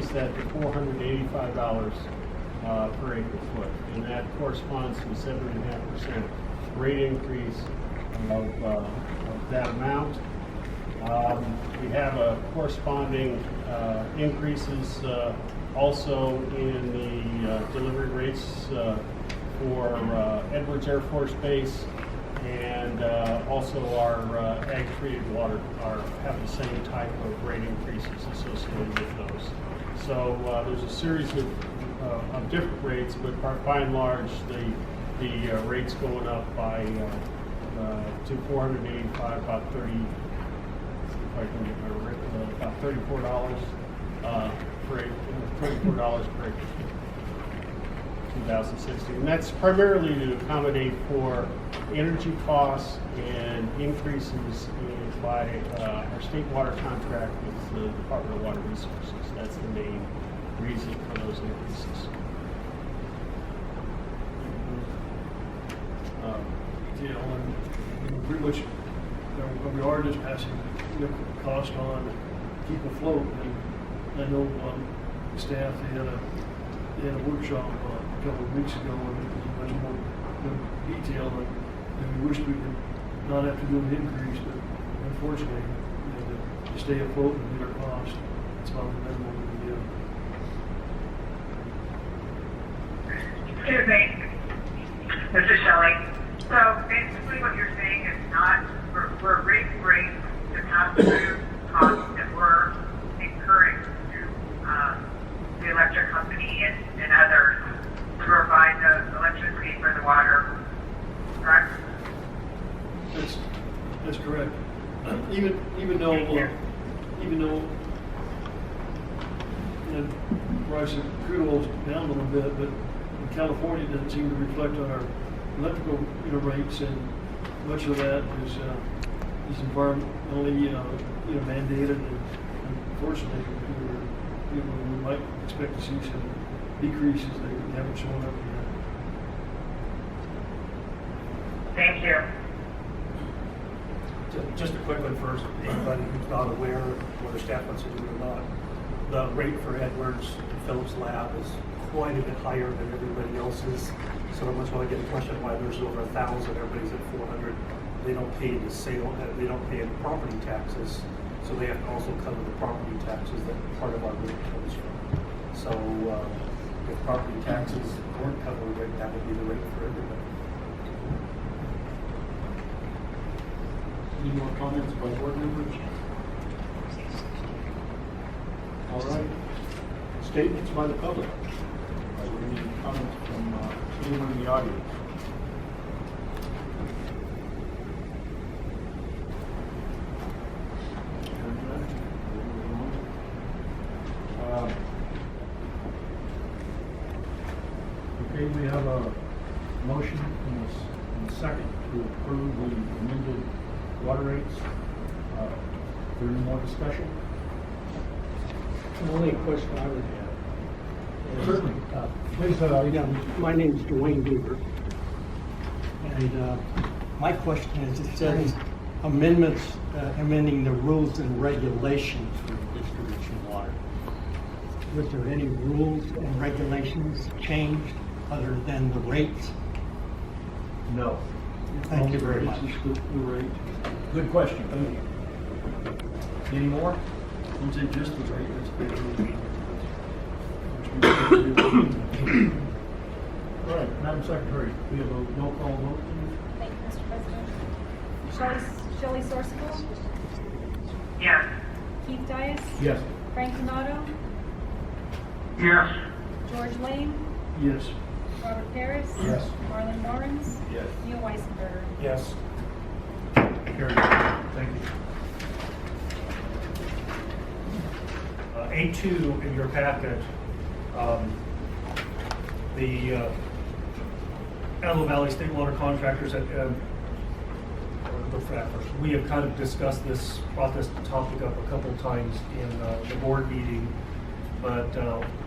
increased that to $485 per acre foot, and that corresponds to a 7.5% rate increase of that amount. We have a corresponding increases also in the delivery rates for Edwards Air Force Base, and also our ag-treated water have the same type of rate increases associated with those. So there's a series of different rates, but by and large, the rates going up by to 485, about 30. If I can get my rate, about $34 per acre, $34 per acre. 2016, and that's primarily to accommodate for energy costs and increases by our state water contract with the Department of Water Resources. That's the main reason for those increases. And pretty much we are just passing cost on to keep afloat. And I know staff they had a workshop a couple of weeks ago, and it was much more detailed. And we wish we could not have to do an increase, but unfortunately, to stay afloat and meet our cost, it's about the minimum we can do. Excuse me, this is Shelley. So basically what you're saying is not, we're raising rates to pass through costs that we're incurring to the electric company and others to provide the electricity for the water, correct? That's correct. Even though price of crude oil's down a little bit, but in California it doesn't seem to reflect on our electrical rates, and much of that is environmentally mandated, and unfortunately we might expect to see some decreases that haven't shown up yet. Thank you. Just a quick one first, anybody who's not aware, whether staff wants to do it or not. The rate for Edwards Phillips Lab is quite a bit higher than everybody else's. So I much want to get a question why there's over 1,000, everybody's at 400. They don't pay the sale, they don't pay any property taxes. So they have to also cover the property taxes that part of our rate comes from. So if property taxes weren't covered, that would be the rate for everybody. Any more comments by board members? All right. Statements by the public. Are there any comments from anyone in the audience? Okay, we have a motion and a second to approve the amended water rates. Is there any more discussion? The only question I would have is, Certainly. Please, my name is Dwayne Dupree, and my question is, it says amendments, amending the rules and regulations for distribution water. Was there any rules and regulations changed other than the rates? No. Thank you very much. Good question. Any more? Once they just the rate, that's big. All right, Madam Secretary, we have a roll call vote, please. Thank you, Mr. President. Shelley Sorsical, Yes. Keith Dias, Yes. Frank Donato, Yes. George Lane, Yes. Robert Paris, Yes. Marlon Lawrence, Yes. Neil Weisenberger. Yes. Carried. Thank you. A2 in your packet, the Antelope Valley State Water Contractors, look for that first. We have kind of discussed this, brought this topic up a couple times in the board meeting, but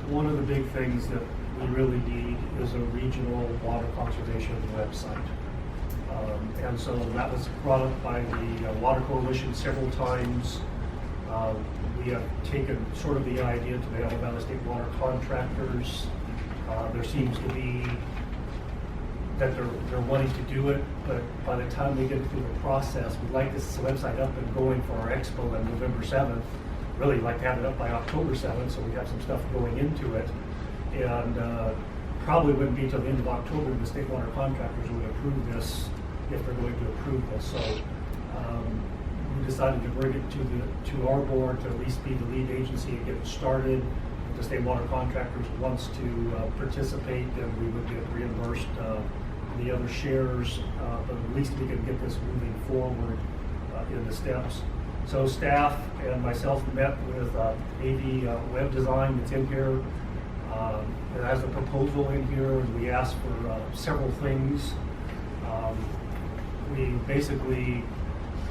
one of the big things that we really need is a regional water conservation website. And so that was brought up by the Water Coalition several times. We have taken sort of the idea to the Antelope Valley State Water contractors. There seems to be that they're wanting to do it, but by the time we get through the process, we'd like this website up and going for our expo on November 7th. Really like to have it up by October 7th, so we have some stuff going into it. And probably wouldn't be till the end of October the state water contractors would approve this, if they're going to approve this. So we decided to bring it to our board to at least be the lead agency and get it started. If the state water contractors wants to participate, then we would get reimbursed the other shares, but at least we can get this moving forward in the steps. So staff and myself met with AV Web Design that's in here. It has a proposal in here, and we asked for several things. We basically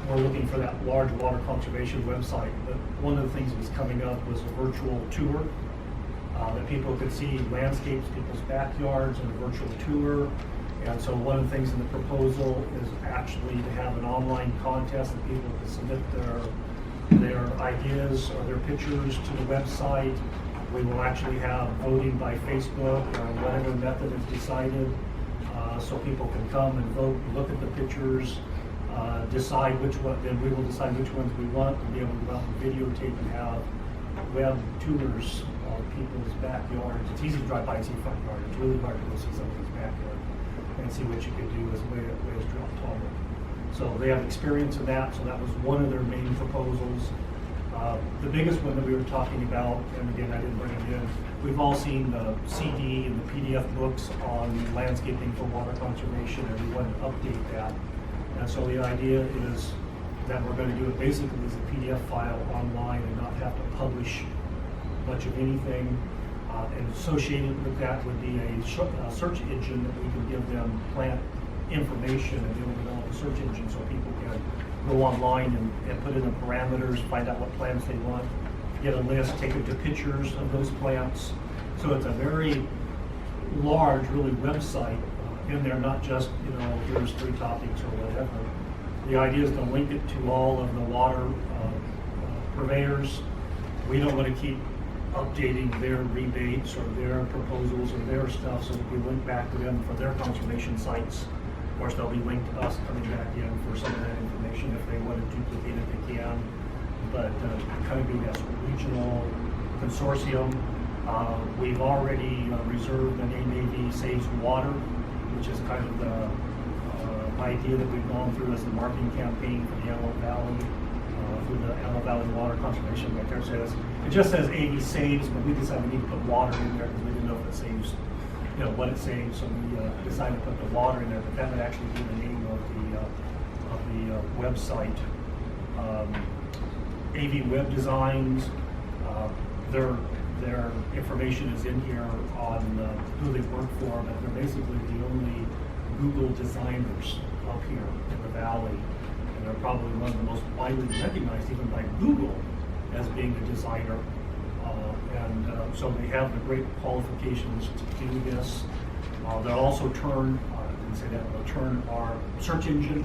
were looking for that large water conservation website, but one of the things that was coming up was a virtual tour that people could see landscapes, people's backyards, and a virtual tour. And so one of the things in the proposal is actually to have an online contest that people can submit their ideas or their pictures to the website. We will actually have voting by Facebook or whatever method is decided, so people can come and vote, look at the pictures, decide which one, then we will decide which ones we want, and be able to go out and videotape and have web tours of people's backyards. It's easy to drive by and see front yard. It's really hard to go see somebody's backyard and see what you could do as way as drop taller. So they have experience in that, so that was one of their main proposals. The biggest one that we were talking about, and again, I didn't bring it in, we've all seen the CD and the PDF books on landscaping for water conservation, and we wanted to update that. And so the idea is that we're going to do it basically as a PDF file online and not have to publish much of anything. And associated with that would be a search engine that we can give them plant information, and be able to develop a search engine so people can go online and put in the parameters, find out what plants they want, get a list, take it to pictures of those plants. So it's a very large, really, website in there, not just, here's 3 topics or whatever. The idea is to link it to all of the water purveyors. We don't want to keep updating their rebates or their proposals or their stuff, so we link back to them for their conservation sites. Of course, they'll be linked to us coming back in for some of that information. If they want to duplicate it, they can. But kind of be this regional consortium. We've already reserved the name AV Saves Water, which is kind of the idea that we've gone through as the marketing campaign for the Antelope Valley, through the Antelope Valley Water Conservation. Right there it just says AV Saves, but we decided we need to put water in there because we didn't know if it saves, what it saves. So we decided to put the water in there, but that would actually be the name of the website. AV Web Designs, their information is in here on who they work for, but they're basically the only Google designers up here in the valley, and they're probably one of the most widely recognized even by Google as being a designer. So they have the great qualifications to do this. They'll also turn, they'll turn our search engine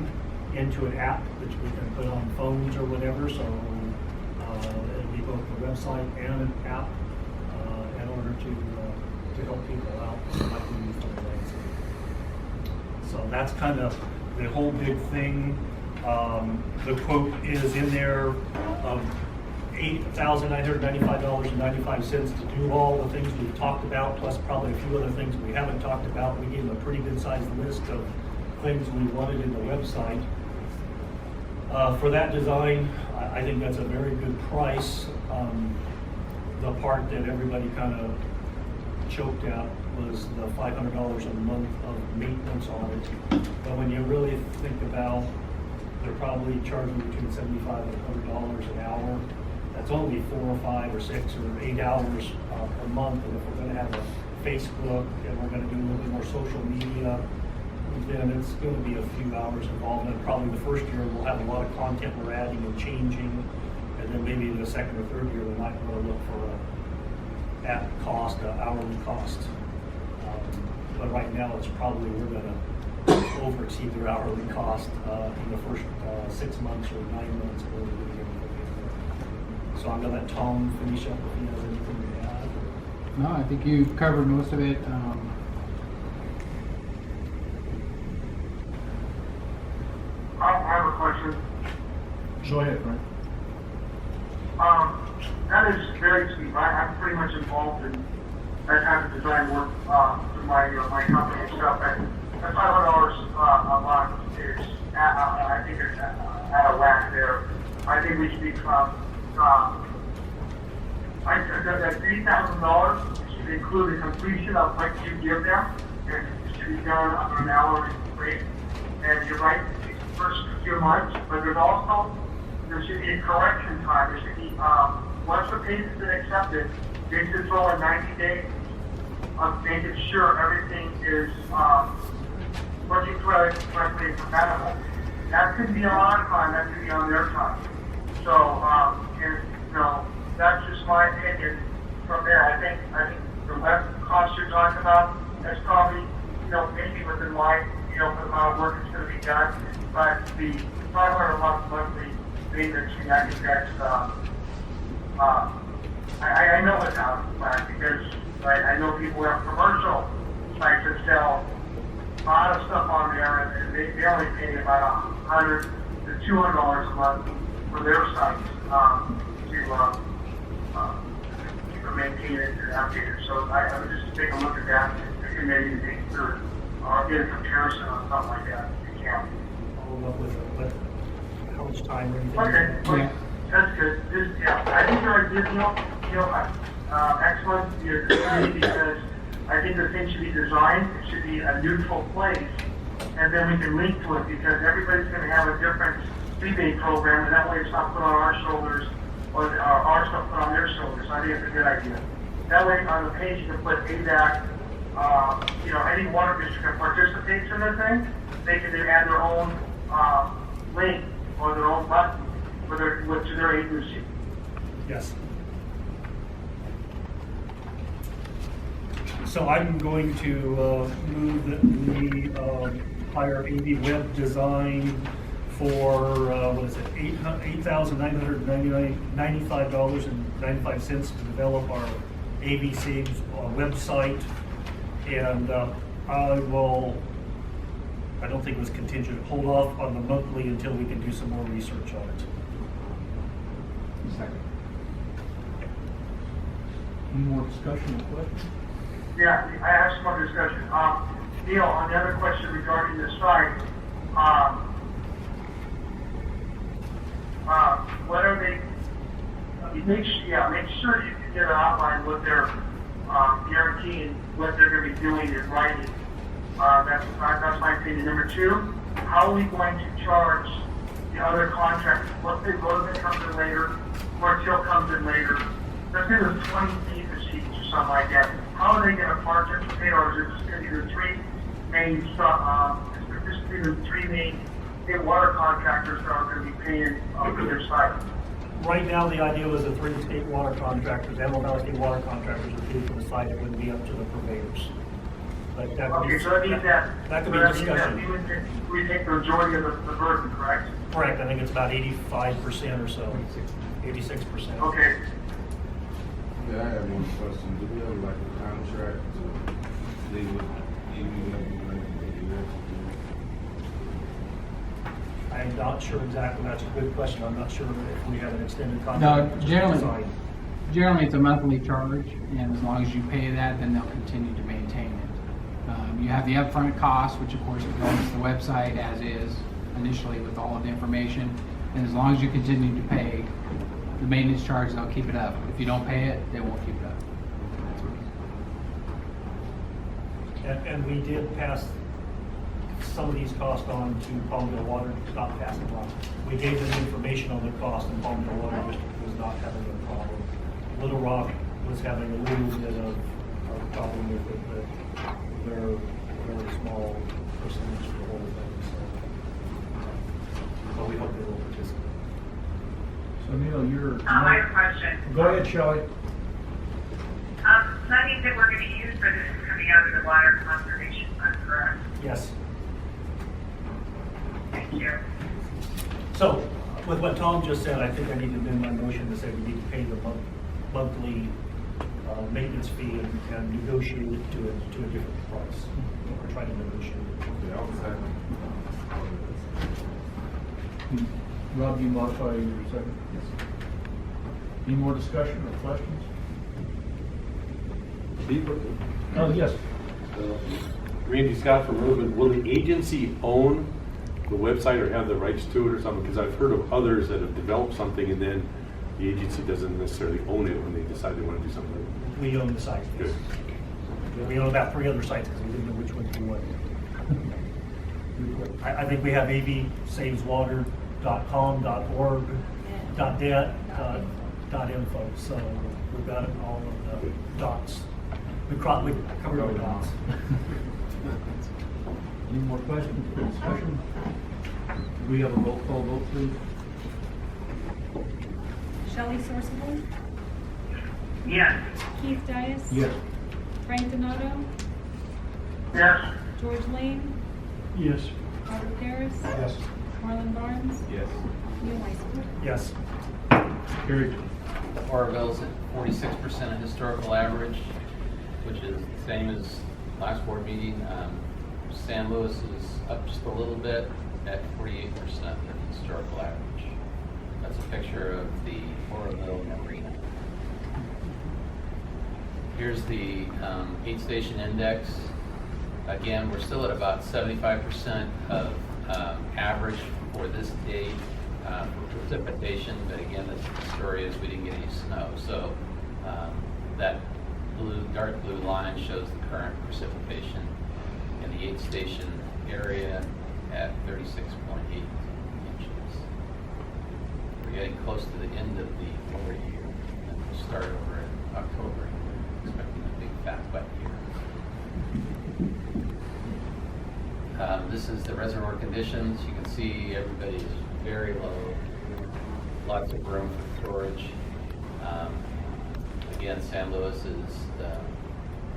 into an app which we can put on phones or whatever. So it'll be both the website and an app in order to help people out like we use for the landscape. So that's kind of the whole big thing. The quote is in there of $8,995.95 to do all the things we've talked about, plus probably a few other things we haven't talked about. We gave them a pretty good sized list of things we wanted in the website. For that design, I think that's a very good price. The part that everybody kind of choked at was the $500 a month of maintenance on it. But when you really think about, they're probably charging between $75 and $100 an hour. That's only 4 or 5 or 6 or 8 hours per month. And if we're going to have a Facebook and we're going to do a little bit more social media, then it's going to be a few hours involved. And probably the first year we'll have a lot of content we're adding and changing. And then maybe the second or third year we might want to look for at cost, hourly cost. But right now it's probably we're going to over exceed their hourly cost in the first 6 months or 9 months. So I'm gonna let Tom finish up if he has anything to add. No, I think you covered most of it. I have a question. Go ahead, Frank. That is very steep. I'm pretty much involved in that kind of design work through my company and stuff. And that $500 a month is, I think it's out of whack there. I think we should be, I said that $3,000 should include the completion of what you give them, and it should be done on an hourly rate. And you're right, the first few months, but there should be a correction time. There should be, once the payment's been accepted, they should throw in 90 days of making sure everything is working correctly and compatible. That could be a lot of time, that could be on their time. So, and, you know, that's just my opinion from there. I think the web cost you're talking about, that's probably, you know, maybe within line, you know, for the amount of work that's gonna be done. But the $500 a month monthly maintenance fee, I think that's, I know it's out of whack because I know people have commercial sites that sell a lot of stuff on there and they only pay about $100 to $200 a month for their sites, to maintain it and update it. So I would just take a look at that and maybe think through, or get a comparison on something like that if you can. Follow up with how much time or anything. Okay, well, Yeah. that's good. Just, yeah, I think your idea, excellent, because I think the thing should be designed, it should be a neutral place, and then we can link to it, because everybody's gonna have a different rebate program, and that way it's not put on our shoulders, or our stuff put on their shoulders. I think it's a good idea. That way, on the page, you can put AVEK, any water district that participates in the thing, they can then add their own, link, or their own button, to their agency. Yes. So I'm going to move that we hire AV Web Design for, $8,995.95 to develop our AVC website. And I don't think it was contingent, hold off on the monthly until we can do some more research on it. Second. Any more discussion or questions? Yeah, I have some more discussion. Neil, on the other question regarding the site, what are they, make sure you can get an outline what they're guaranteeing, what they're going to be doing in writing. That's my opinion. Number two, how are we going to charge the other contractors? What if Rosen comes in later, or Till comes in later? Let's say there's 20 fee receipts or something like that. How are they going to participate, or is it just going to be the three main water contractors that are going to be paying for their site? Right now, the idea was the 3 state water contractors, Amended state water contractors are paid for the site, it wouldn't be up to the purveyors. But that could be, Okay, so that means that. that could be so that means that discussion. we take the majority of the burden, correct? Correct, I think it's about 85% or so, 86%. Okay. Yeah, I have one question. Do we have like a contract to leave with I'm not sure exactly, that's a good question, I'm not sure if we have an extended No, contract. generally it's a monthly charge, and as long as you pay that, then they'll continue to maintain it. You have the upfront cost, which of course it goes to the website as is initially with all of the information, and as long as you continue to pay the maintenance charge, they'll keep it up. If you don't pay it, they won't keep it up. And we did pass some of these costs on to Palmdale Water, not pass them on. We gave them information on the cost, and Palmdale Water District was not having a problem. Little Rock was having a little bit of problem with it, but they're a very small percentage of the whole thing, so we hope they will participate. So Neil, you're. I have a question. Go ahead, Shelley. Money that we're going to use for this is coming out of the water conservation fund, correct? Yes. Thank you. So, With what Tom just said, I think I need to amend my motion to say we need to pay the monthly maintenance fee and negotiate it to a different price, or try to negotiate it. Okay, I'll second. Rob, you modify your second? Yes. Any more discussion or questions? Oh, yes. Randy Scott from Movement. Will the agency own the website or have the rights to it or something? Because I've heard of others that have developed something and then the agency doesn't necessarily own it when they decide they want to do something. We own the site. Good. We own about 3 other sites because we didn't know which ones we wanted. I think we have avsaveswater.com, .org, .net, .info. So we've got all of the dots. We covered the dots. Any more questions or discussion? Do we have a roll call vote, please? Shelley Sorsable, Yes. Keith Dias. Yes. Frank Donato, Yes. George Lane, Yes. Robert Paris, Yes. Marlon Barnes, Yes. Neil Weisenberger. Yes. Carried. Oroville's at 46% of historical average, which is the same as last board meeting. San Luis is up just a little bit at 48% of historical average. That's a picture of the Oroville Marina. Here's the 8-station index. Again, we're still at about 75% of average for this date for precipitation, but again, the story is we didn't get any snow. So that dark blue line shows the current precipitation in the 8-station area at 36.8 inches. We're getting close to the end of the lower year, and we'll start over in October. We're expecting a big fat wet year. This is the reservoir conditions. You can see everybody is very low, lots of room for storage. Again, San Luis is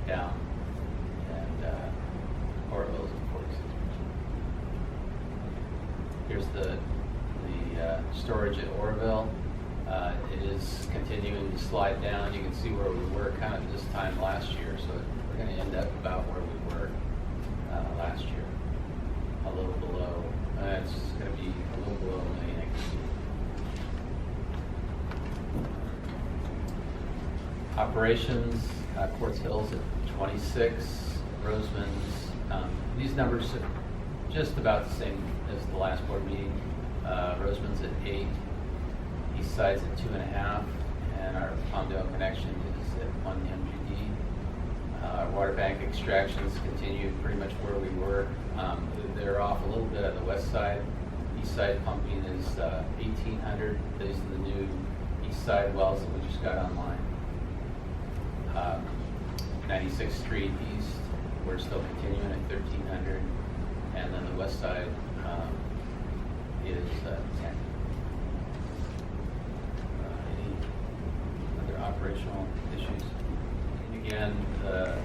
down, and Oroville's at 46%. Here's the storage at Oroville. It is continuing to slide down. You can see where we were kind of this time last year, so we're going to end up about where we were last year, a little below. It's going to be a little below 1 million acres. Operations, Quartz Hills at 26, Roseman's. These numbers are just about the same as the last board meeting. Roseman's at 8, East Side's at 2.5, and our Palmdale connection is at 1 MGD. Water bank extractions continue pretty much where we were. They're off a little bit on the west side. East side pumping is 1,800. These are the new east side wells that we just got online. 96th Street East, we're still continuing at 1,300. And then the west side is 10. Any other operational issues? Again, the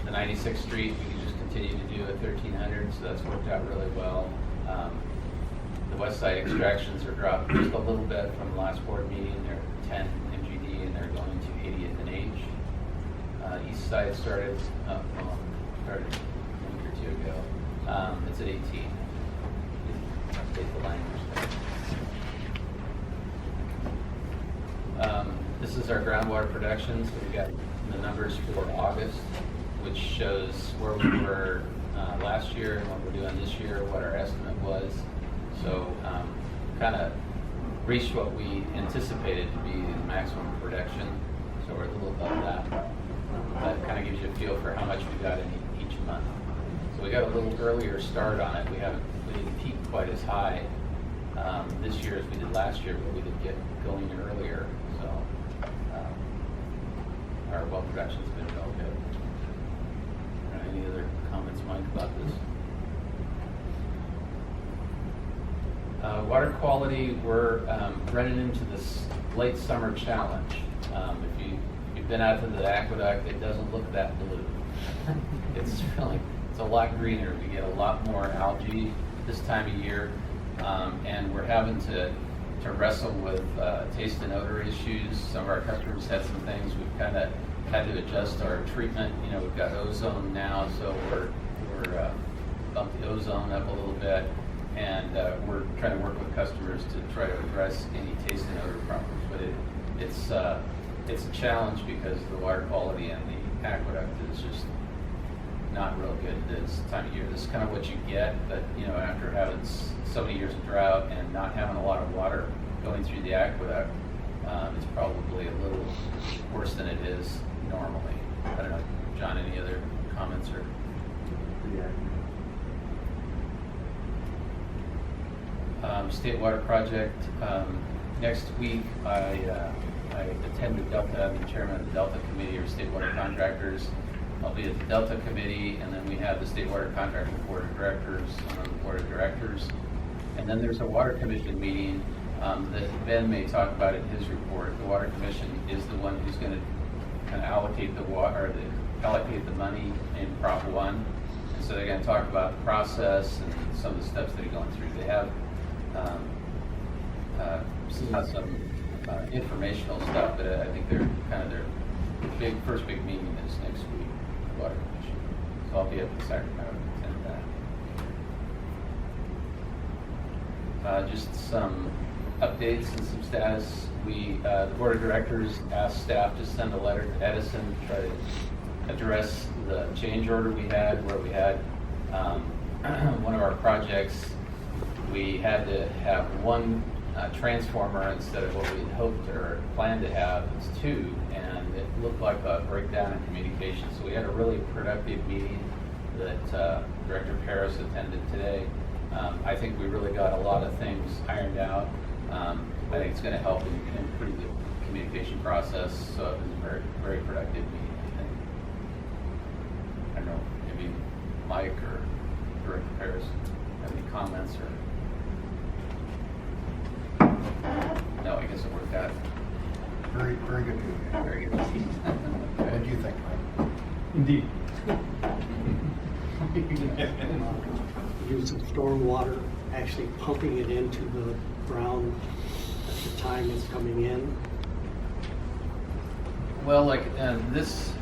96th Street, we can just continue to do at 1,300, so that's worked out really well. The west side extractions are dropped just a little bit from the last board meeting. They're 10 MGD and they're going to 80th and H. East side started a week or two ago. It's at 18. Update the language there. This is our groundwater production. So we got the numbers for August, which shows where we were last year and what we're doing this year, what our estimate was. So kind of reached what we anticipated to be the maximum production. So we're a little above that. That kind of gives you a feel for how much we got in each month. So we got a little earlier start on it. We didn't peak quite as high this year as we did last year, but we did get going earlier. So our well production's been real good. Any other comments, Mike, about this? Water quality, we're running into this late summer challenge. If you've been out to the aqueduct, it doesn't look that blue. It's a lot greener. We get a lot more algae this time of year. And we're having to wrestle with taste and odor issues. Some of our customers had some things. We've kind of had to adjust our treatment. You know, we've got ozone now, so we're bumped the ozone up a little bit, and we're trying to work with customers to try to address any taste and odor problems. But it's a challenge because the water quality and the aqueduct is just not real good this time of year. This is kind of what you get, but you know, after having so many years of drought and not having a lot of water going through the aqueduct, it's probably a little worse than it is normally. I don't know, John, any other comments or? State water project. Next week, I attended Delta. I'm the chairman of the Delta Committee or State Water Contractors. I'll be at the Delta Committee, and then we have the State Water Contractor Board of Directors on the Board of Directors. And then there's a Water Commission meeting that Ben may talk about in his report. The Water Commission is the one who's going to kind of allocate the water, allocate the money in Prop 1. And so they're going to talk about the process and some of the steps that are going through. They have some informational stuff, but I think they're kind of their first big meeting is next week, the Water Commission. So I'll be up in Sacramento to attend that. Just some updates and some status. The Board of Directors asked staff to send a letter to Edison to try to address the change order we had, where we had one of our projects, we had to have one transformer instead of what we had hoped or planned to have. It's two, and it looked like a breakdown in communication. So we had a really productive meeting that Director Paris attended today. I think we really got a lot of things ironed out. I think it's going to help improve the communication process. So it was a very, very productive meeting, I think. I don't know, maybe Mike or Director Paris have any comments or? No, I guess it worked out. Very, very good meeting. Very good. What do you think, Mike? Indeed. Use of stormwater, actually pumping it into the ground at the time it's coming in. Well, like this,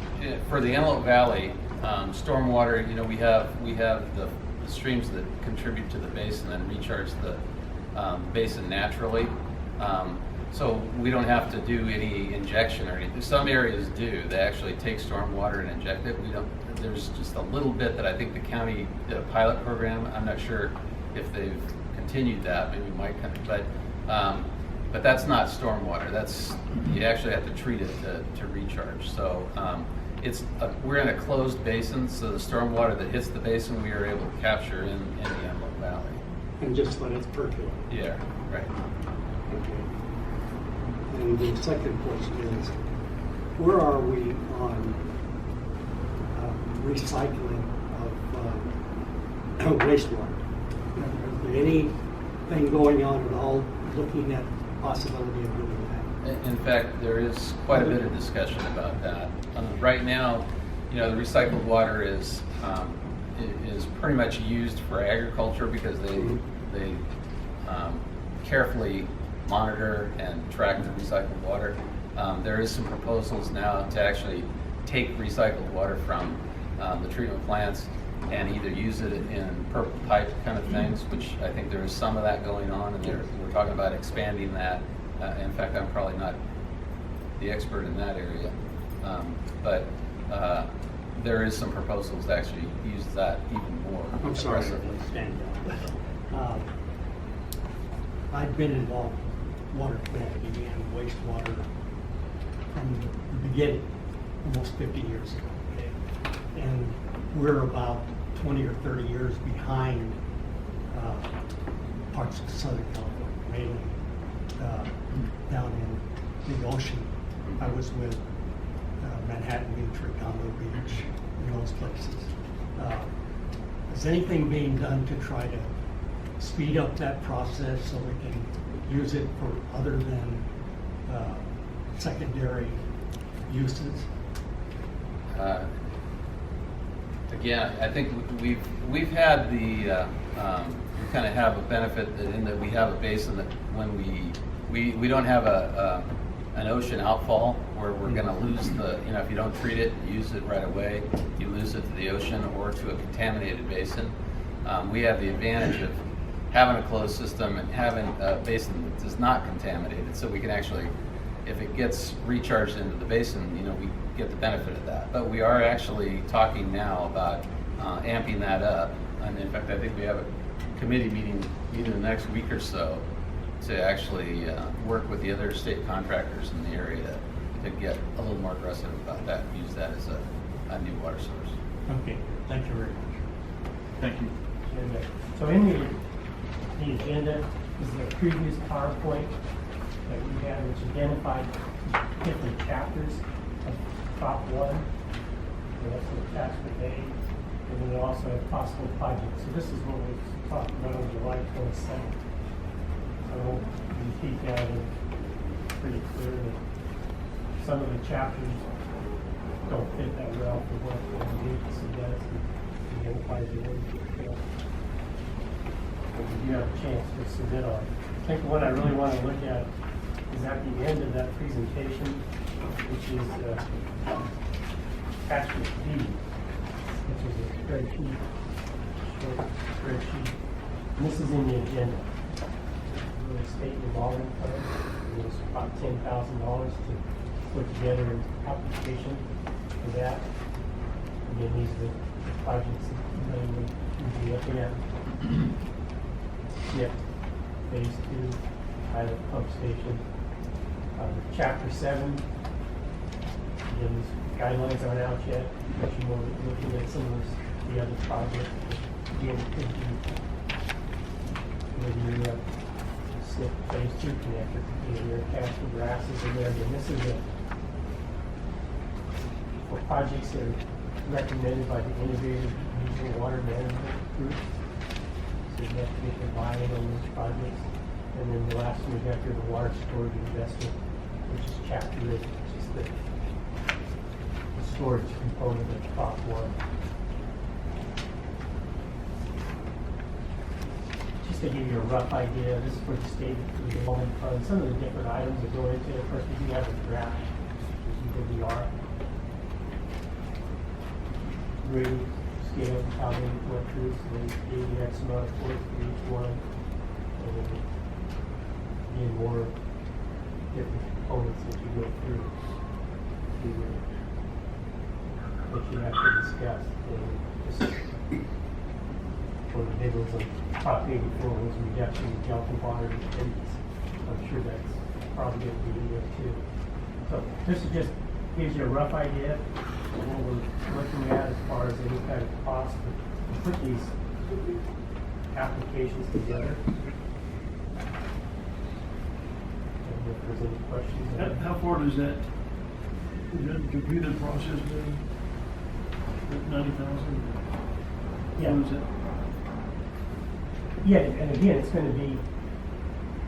for the Antelope Valley, stormwater, you know, we have the streams that contribute to the basin and recharge the basin naturally. So we don't have to do any injection or anything. Some areas do. They actually take stormwater and inject it. We don't. There's just a little bit that I think the county did a pilot program. I'm not sure if they've continued that. Maybe Mike, but that's not stormwater. That's, you actually have to treat it to recharge. So we're in a closed basin, so the stormwater that hits the basin we are able to capture in the Antelope Valley. And just let it percolate. Yeah, right. Okay. And the second question is, where are we on recycling of wastewater? Is there anything going on at all looking at possibility of doing that? In fact, there is quite a bit of discussion about that. Right now, you know, the recycled water is pretty much used for agriculture because they carefully monitor and track the recycled water. There is some proposals now to actually take recycled water from the treatment plants and either use it in purple pipe kind of things, which I think there is some of that going on, and we're talking about expanding that. In fact, I'm probably not the expert in that area, but there is some proposals to actually use that even more. I'm sorry, aggressively. stand down. I've been involved in water quality and wastewater from the beginning, almost 50 years ago. Okay? And we're about 20 or 30 years behind parts of Southern California, mainly down in the ocean. I was with Manhattan Beach, Redondo Beach, in those places. Is anything being done to try to speed up that process so we can use it for other than secondary uses? Again, I think we've had the we kind of have a benefit in that we have a basin that when we don't have an ocean outfall where we're going to lose the, if you don't treat it, use it right away, you lose it to the ocean or to a contaminated basin. We have the advantage of having a closed system and having a basin that is not contaminated, so we can actually, if it gets recharged into the basin, we get the benefit of that. But we are actually talking now about amping that up, and in fact, I think we have a committee meeting either the next week or so to actually work with the other state contractors in the area to get a little more aggressive about that and use that as a new water source. Okay, thank you very much. Thank you. agenda. So in the agenda is the previous PowerPoint that we had, which identified different chapters of Prop 1. And that's the attachment A. And then we also have possible projects. So this is what we talked about on July 22nd. So we'll repeat that, and pretty clear that some of the chapters don't fit that well for what the agency does. Identifies the ones that but you have a chance to submit on. I think what I really want to look at is at the end of that presentation, which is attachment B, which is a spreadsheet, short spreadsheet. And this is in the agenda. The state revolving fund, it was about $10,000 to put together an application for that. Again, these are the projects that you would be looking at. SNP, phase 2, pilot pump station. Chapter 7, again, these guidelines aren't out yet, but you know, looking at some of the other projects, again, could be maybe SNP phase 2 connector, your castle grasses in there. Again, this is for projects that are recommended by the Integrated Regional Water Management Group. So you have to get the buy-in on those projects. And then the last one we got here, the water storage investment, which is chapter 8, which is the storage component of Prop 1. Just to give you a rough idea, this is for the state revolving fund. Some of the different items that go into it. Of course, we do have a draft, which is UWR. Rate, scale, how many went through, so they gave you X amount of work for each one. And then again, more different components that you go through that you have to discuss. And just one of the big ones on Prop 84 was reduction in gelling water dependence. I'm sure that's probably going to be there too. So this is just gives you a rough idea of what we're looking at as far as any kind of cost to put these applications together. And if there's any questions. How far does that completed process go? 90,000? Yeah. What is it? Yeah, and again, it's going to be,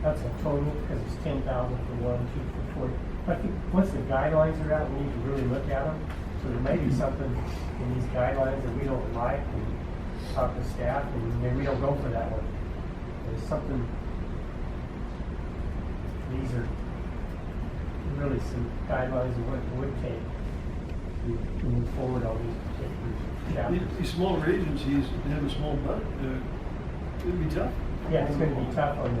that's a total, because it's 10,000 for 1, 2 for 40. I think once the guidelines are out, we need to really look at them. So there may be something in these guidelines that we don't like, and talk to staff, and maybe we don't go for that one. There's something, these are really some guidelines of what it would take to move forward on these particular chapters. These smaller agencies that have a small budget, it'd be tough. Yeah, it's going to be tough on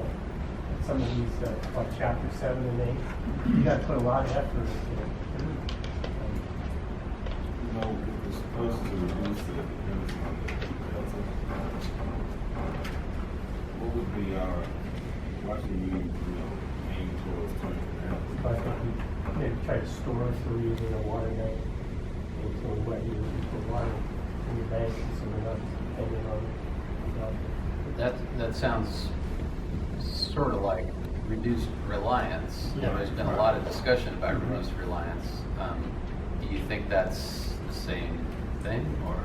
some of these, like chapter 7 and 8. You got to put a lot of effort into it. It's supposed to reduce the dependence on the Delta. What would be our, why should we, aim towards turning it down? But I think we maybe try to store it for using a water bank. And so what you put water in your bank, so we're not depending on That sounds sort of like reduced reliance. Yeah. There's been a lot of discussion about reduced reliance. Do you think that's the same thing, or?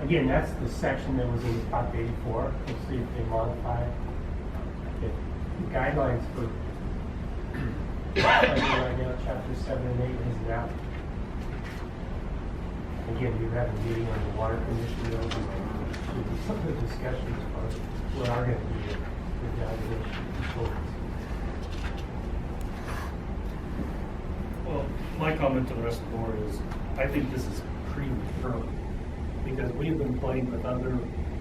Again, that's the section that was in Prop 84. We'll see if they modify it. If the guidelines for right now, chapter 7 and 8 is out. Again, we have a meeting on the water commission. Some of the discussions are, what are going to be the evaluation components. Well, my comment to the rest of the board is, I think this is premature, because we've been playing with other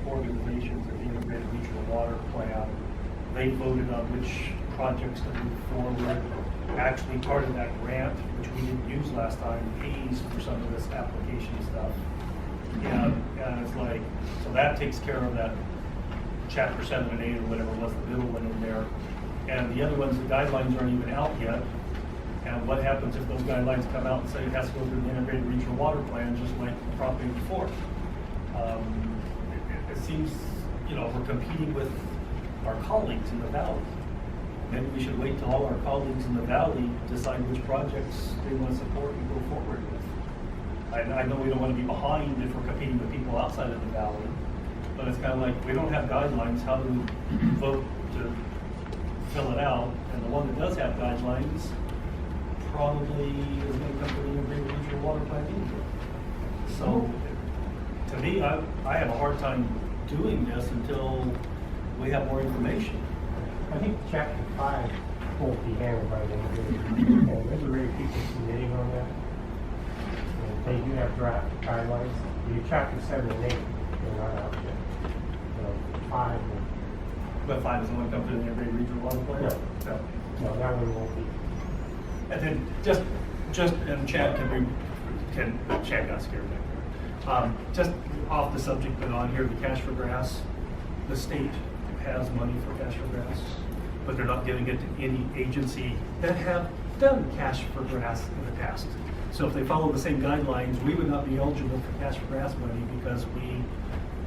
organizations that integrated regional water plan. They voted on which projects to move forward. Actually, part of that grant, which we didn't use last time, pays for some of this application stuff. And it's like, so that takes care of that chapter 7 and 8 or whatever was the middle one in there. And the other ones, the guidelines aren't even out yet. And what happens if those guidelines come out and say it has to go through the integrated regional water plan, just like the property before? It seems, we're competing with our colleagues in the valley. Maybe we should wait till all our colleagues in the valley decide which projects they want to support and go forward with. I know we don't want to be behind if we're competing with people outside of the valley, but it's kind of like, we don't have guidelines, how do we vote to fill it out? And the one that does have guidelines probably is going to come to the integrated regional water plan anyway. So, to me, I have a hard time doing this until we have more information. I think chapter 5 won't be handled by the integrated. And there's already people submitting on that. And they do have draft guidelines. The chapter 7 and 8, they're not out yet. 5 will. But 5 is the one come to the integrated regional water plan? No. No, that one won't be. And then just and Chad Chad got scared back there. Just off the subject, but on here, the cash for grass, the state has money for cash for grass, but they're not giving it to any agency that have done cash for grass in the past. So if they follow the same guidelines, we would not be eligible for cash for grass money because we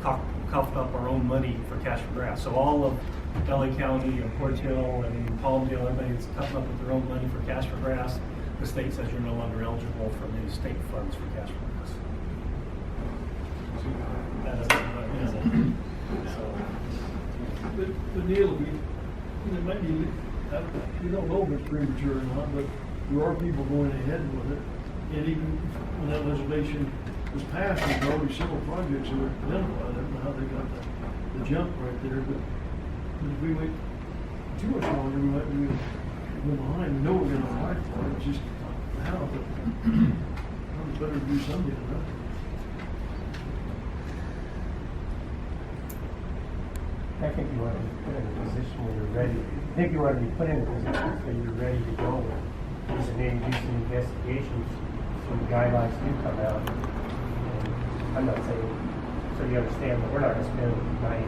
coughed up our own money for cash for grass. So all of LA County and Port Hill and Palmdale, everybody's coming up with their own money for cash for grass. The state says you're no longer eligible for the state funds for cash for grass. That doesn't look good, is it? But Neil, it might be, we don't know if it's premature or not, but there are people going ahead with it. And even when that legislation was passed, there were already several projects that were identified. I don't know how they got the jump right there, but if we wait too much longer, we might be behind. We know we're gonna apply for it, it's just how, but it's better to do something, right? I think you want to be put in a position where you're ready. I think you want to be put in a position where you're ready to go. Use the name, do some investigations, so the guidelines do come out. And I'm not saying, so you understand that we're not going to spend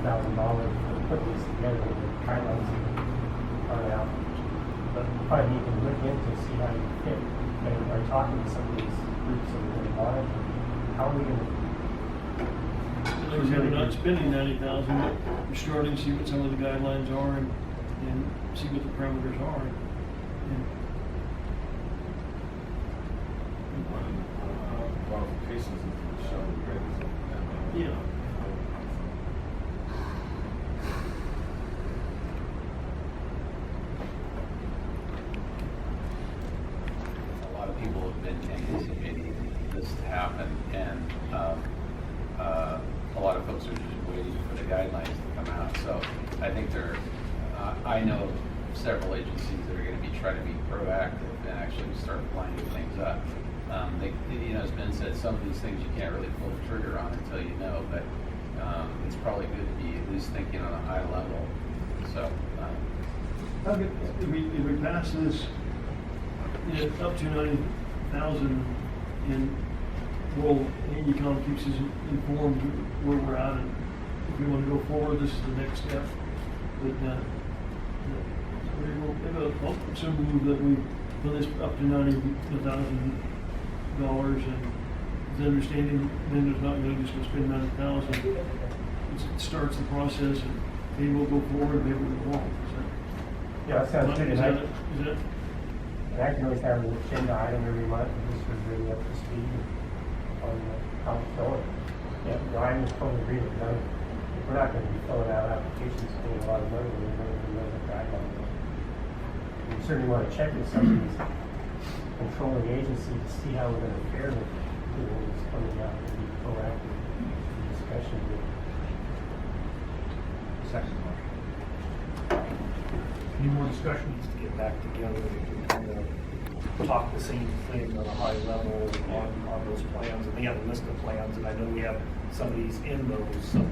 $90,000 to put this together when the guidelines are out. But probably you can look into see how you fit. And by talking to some of these groups that are really want it, how are we going to? We're not spending $90,000, but we're starting to see what some of the guidelines are and see what the parameters are. Qualifications is shown, right? Yeah. A lot of people have been anticipating this to happen, and a lot of folks are just waiting for the guidelines to come out. So I think I know several agencies that are going to be trying to be proactive and actually start lining things up. As Ben said, some of these things you can't really pull the trigger on until you know, but it's probably good to be at least thinking on a high level. So. If we pass this, up to 90,000, and AECom keeps us informed where we're at, and if we want to go forward, this is the next step. But I'll move that we put this up to $90,000, and the understanding then is not going to just spend $90,000. It starts the process, and maybe we'll go forward, maybe we won't. Yeah, that sounds good. Is that? And I can always have an agenda item every month, and this was really up to speed on how it's going. Yeah, no, I'm in total agreement. If we're not going to be filling out applications, spending a lot of money, we're going to know the guidelines. We certainly want to check with some of these controlling agencies to see how we're going to fare with what's coming out and be proactive in discussion with second motion. Any more discussion? To get back together and kind of talk the same thing on a high level on those plans. And we have a list of plans, and I know we have some of these in those, so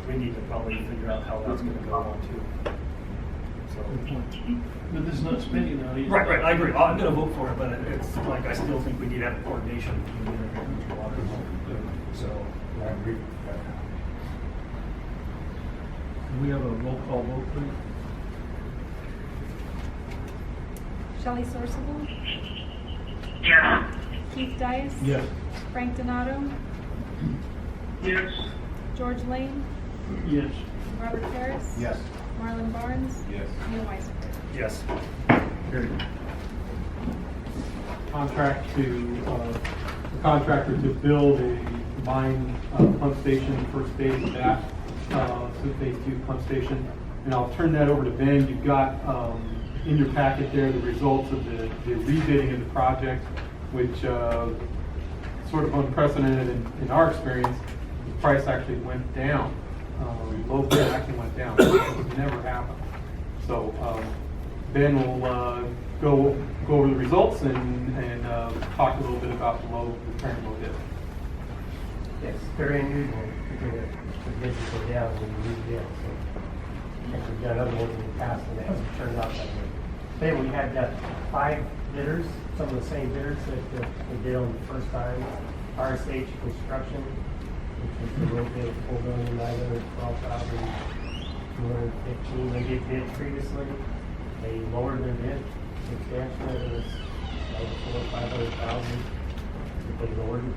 we need to probably figure out how that's gonna go on too. So. But this is not spending now. Right, I agree. I'm gonna vote for it, but it's like, I still think we need to have coordination between the agricultural water. So. I agree. Can we have a roll call vote, please? Shelley Sorsable, Yes. Keith Dice. Yes. Frank Donato, Yes. George Lane, Yes. Robert Harris. Yes. Marlon Barnes. Yes. Neil Weisenberger. Yes. Carried. Contract to, the contractor to build a combined pump station, first phase of that, so phase 2 pump station. And I'll turn that over to Ben. You've got in your packet there the results of the rebidding of the project, which sort of unprecedented in our experience. The price actually went down. Low bid actually went down. It's never happened. So Ben will go over the results and talk a little bit about the current low bid. It's very unusual to get the bids to go down when you read it. So we've done other ones in the past and it hasn't turned out that way. Then we had 5 bidders, some of the same bidders that we did on the first time. RSH Construction, which was the low bid of $4,912,215. They did bid previously. They lowered their bid substantially. It was over $400,000 or $500,000 that they lowered it,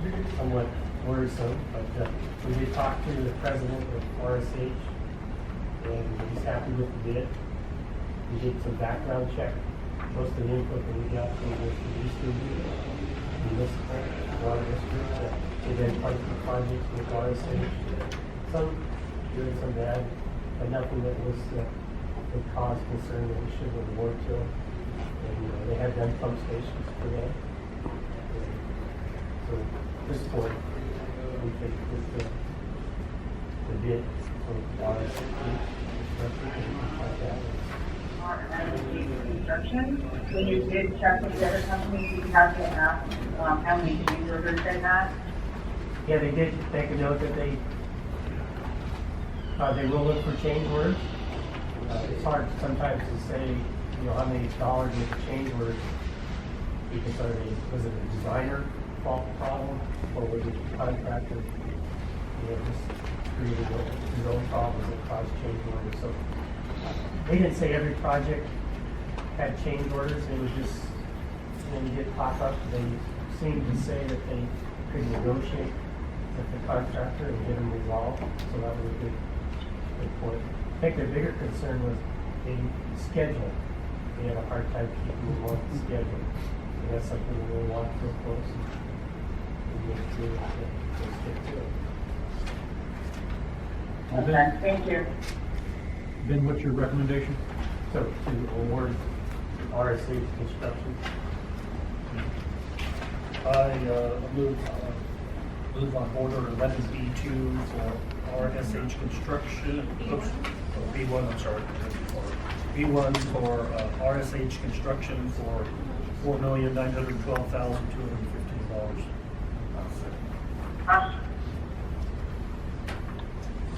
which is somewhat worrisome. But we did talk to the president of RSH, and he's happy with the bid. We did some background check. Most of the input that we got from the Eastern municipal water district that they then funded the project with RSH. Some good, some bad, but nothing that was that caused concern that we should award to them. And they had done pump stations for them. And so at this point, we think with the bid for water like that. Construction, when you did check with the other companies, you have to ask how many change orders they had. Yeah, they did take a note that they will look for change orders. It's hard sometimes to say, how many dollars with the change orders, because was it a designer fault problem, or was it the contractor, just created his own problems that caused change orders. So they didn't say every project had change orders. It was just, you did pop up. They seemed to say that they could negotiate with the contractor and get them resolved. So that was a good point. I think their bigger concern was the schedule. They had a hard time keeping them on the schedule. And that's something we really want to close and make sure that they stick to it. Okay, thank you. Ben, what's your recommendation? So to award RSH Construction. I move on order 11B2 for RSH Construction. Oops, B1, I'm sorry. B1 for RSH Construction for $4,912,215.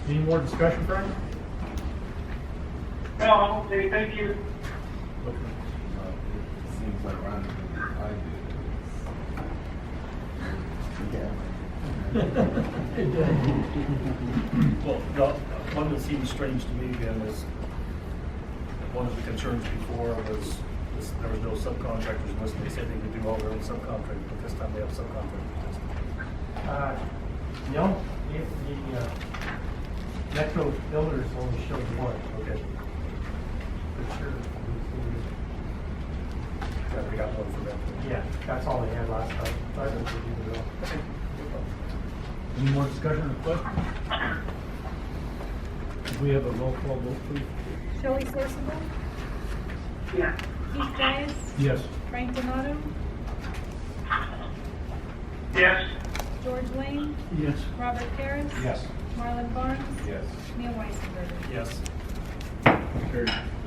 Any more discussion, Frank? No, I'm okay, thank you. It seems like Ron I Well, the one that seems strange to me again is, one of the concerns before was there was no subcontractors listed. They said they could do all their own subcontractors, but this time they have subcontractors listed. No, if the Metro Builders only showed one. Okay. For sure. Yeah, we got one for them. Yeah, that's all they had last time. So I think we did it all. Any more discussion or question? Could we have a roll call vote, please? Shelley Sorsable, Yeah. Keith Dias, Yes. Frank Donato, Yes. George Lane, Yes. Robert Harris. Yes. Marlon Barnes. Yes. Neil Weisenberger. Yes. Carried.